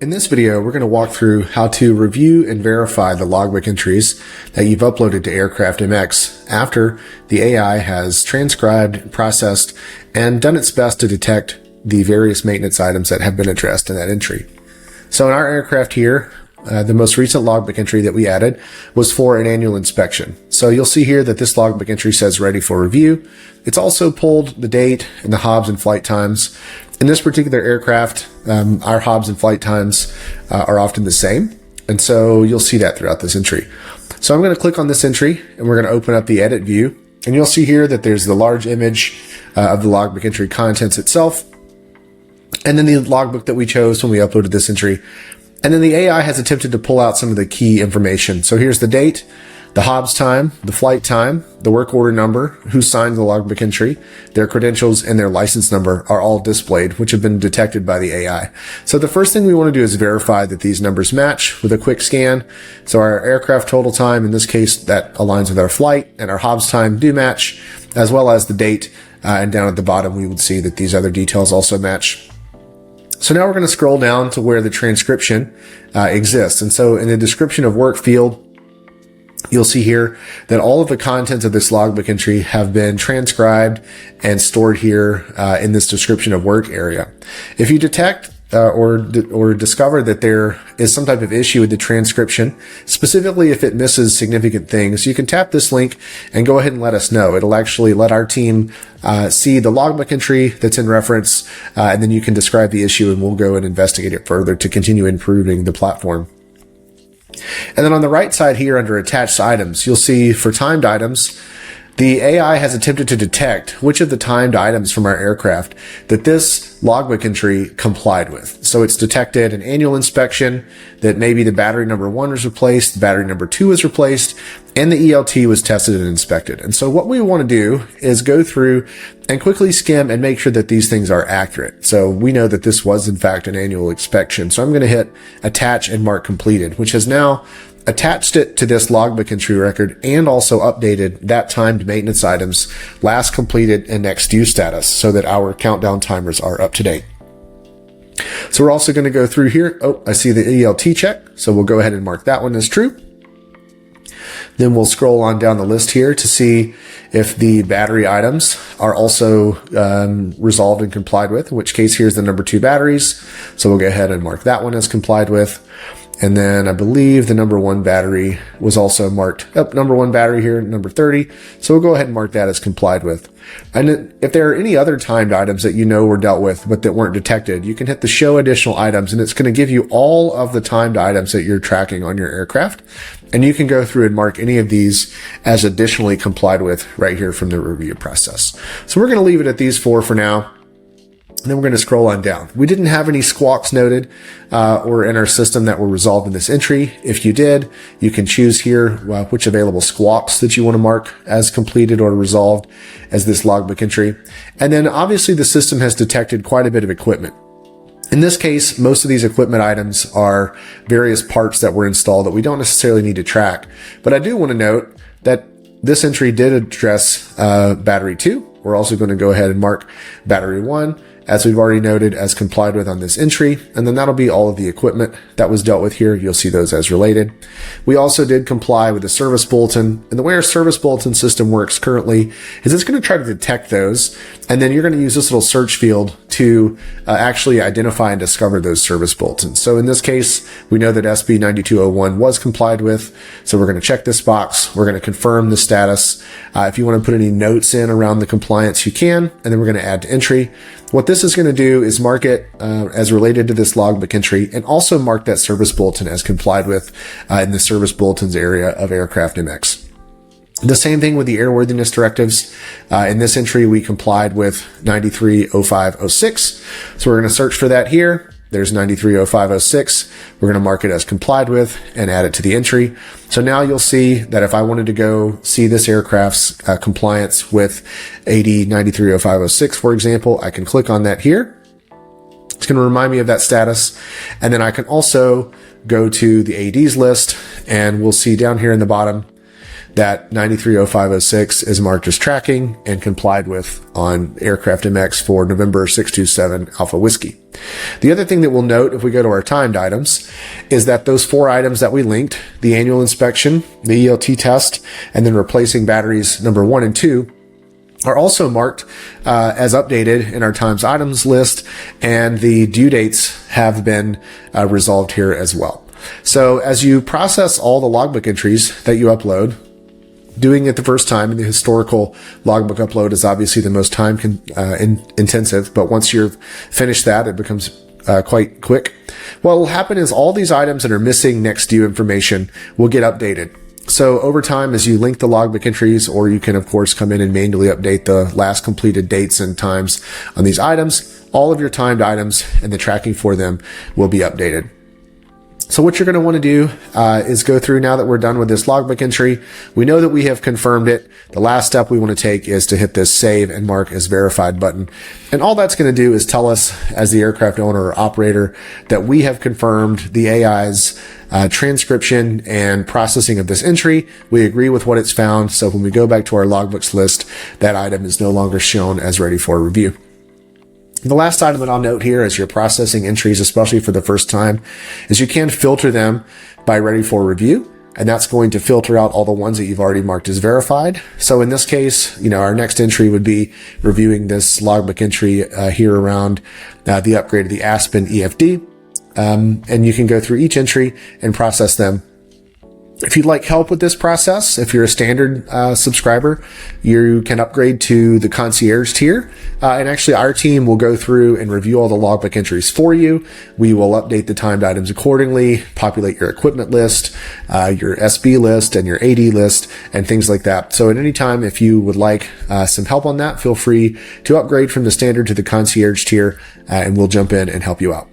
In this video, we're going to walk through how to review and verify the logbook entries that you've uploaded to AircraftMX after the AI has transcribed, processed, and done its best to detect the various maintenance items that have been addressed in that entry. So in our aircraft here, the most recent logbook entry that we added was for an annual inspection. So you'll see here that this logbook entry says ready for review. It's also pulled the date and the hobs and flight times. In this particular aircraft, our hobs and flight times are often the same. And so you'll see that throughout this entry. So I'm going to click on this entry and we're going to open up the edit view. And you'll see here that there's the large image of the logbook entry contents itself. And then the logbook that we chose when we uploaded this entry. And then the AI has attempted to pull out some of the key information. So here's the date, the hobs time, the flight time, the work order number, who signed the logbook entry, their credentials, and their license number are all displayed, which have been detected by the AI. So the first thing we want to do is verify that these numbers match with a quick scan. So our aircraft total time, in this case, that aligns with our flight, and our hobs time do match, as well as the date. And down at the bottom, we would see that these other details also match. So now we're going to scroll down to where the transcription exists. And so in the description of work field, you'll see here that all of the contents of this logbook entry have been transcribed and stored here in this description of work area. If you detect or discover that there is some type of issue with the transcription, specifically if it misses significant things, you can tap this link and go ahead and let us know. It'll actually let our team see the logbook entry that's in reference, and then you can describe the issue and we'll go and investigate it further to continue improving the platform. And then on the right side here under attached items, you'll see for timed items, the AI has attempted to detect which of the timed items from our aircraft that this logbook entry complied with. So it's detected an annual inspection that maybe the battery number 1 was replaced, the battery number 2 was replaced, and the ELT was tested and inspected. And so what we want to do is go through and quickly skim and make sure that these things are accurate. So we know that this was in fact an annual inspection. So I'm going to hit attach and mark completed, which has now attached it to this logbook entry record and also updated that timed maintenance items last completed and next due status so that our countdown timers are up to date. So we're also going to go through here. Oh, I see the ELT check. So we'll go ahead and mark that one as true. Then we'll scroll on down the list here to see if the battery items are also resolved and complied with, in which case here's the number 2 batteries. So we'll go ahead and mark that one as complied with. And then I believe the number 1 battery was also marked up. Number 1 battery here, number 30. So we'll go ahead and mark that as complied with. And if there are any other timed items that you know were dealt with but that weren't detected, you can hit the show additional items and it's going to give you all of the timed items that you're tracking on your aircraft. And you can go through and mark any of these as additionally complied with right here from the review process. So we're going to leave it at these 4 for now. And then we're going to scroll on down. We didn't have any squawks noted or in our system that were resolved in this entry. If you did, you can choose here which available squawks that you want to mark as completed or resolved as this logbook entry. And then obviously the system has detected quite a bit of equipment. In this case, most of these equipment items are various parts that were installed that we don't necessarily need to track. But I do want to note that this entry did address battery 2. We're also going to go ahead and mark battery 1, as we've already noted, as complied with on this entry. And then that'll be all of the equipment that was dealt with here. You'll see those as related. We also did comply with the service bulletin. And the way our service bulletin system works currently is it's going to try to detect those. And then you're going to use this little search field to actually identify and discover those service bulletins. So in this case, we know that SB 9201 was complied with. So we're going to check this box. We're going to confirm the status. If you want to put any notes in around the compliance, you can. And then we're going to add to entry. What this is going to do is mark it as related to this logbook entry and also mark that service bulletin as complied with in the service bulletins area of AircraftMX. The same thing with the airworthiness directives. In this entry, we complied with 930506. So we're going to search for that here. There's 930506. We're going to mark it as complied with and add it to the entry. So now you'll see that if I wanted to go see this aircraft's compliance with AD 930506, for example, I can click on that here. It's going to remind me of that status. And then I can also go to the ADs list and we'll see down here in the bottom that 930506 is marked as tracking and complied with on AircraftMX for November 627 Alpha Whiskey. The other thing that we'll note if we go to our timed items is that those 4 items that we linked, the annual inspection, the ELT test, and then replacing batteries number 1 and 2, are also marked as updated in our times items list, and the due dates have been resolved here as well. So as you process all the logbook entries that you upload, doing it the first time in the historical logbook upload is obviously the most time intensive, but once you've finished that, it becomes quite quick. What will happen is all these items that are missing next due information will get updated. So over time, as you link the logbook entries, or you can of course come in and manually update the last completed dates and times on these items, all of your timed items and the tracking for them will be updated. So what you're going to want to do is go through, now that we're done with this logbook entry, we know that we have confirmed it. The last step we want to take is to hit this save and mark as verified button. And all that's going to do is tell us, as the aircraft owner or operator, that we have confirmed the AI's transcription and processing of this entry. We agree with what it's found. So when we go back to our logbooks list, that item is no longer shown as ready for review. The last item that I'll note here as you're processing entries, especially for the first time, is you can filter them by ready for review, and that's going to filter out all the ones that you've already marked as verified. So in this case, our next entry would be reviewing this logbook entry here around the upgrade of the Aspen EFD. And you can go through each entry and process them. If you'd like help with this process, if you're a standard subscriber, you can upgrade to the concierge tier. And actually our team will go through and review all the logbook entries for you. We will update the timed items accordingly, populate your equipment list, your SB list and your AD list and things like that. So at any time, if you would like some help on that, feel free to upgrade from the standard to the concierge tier, and we'll jump in and help you out.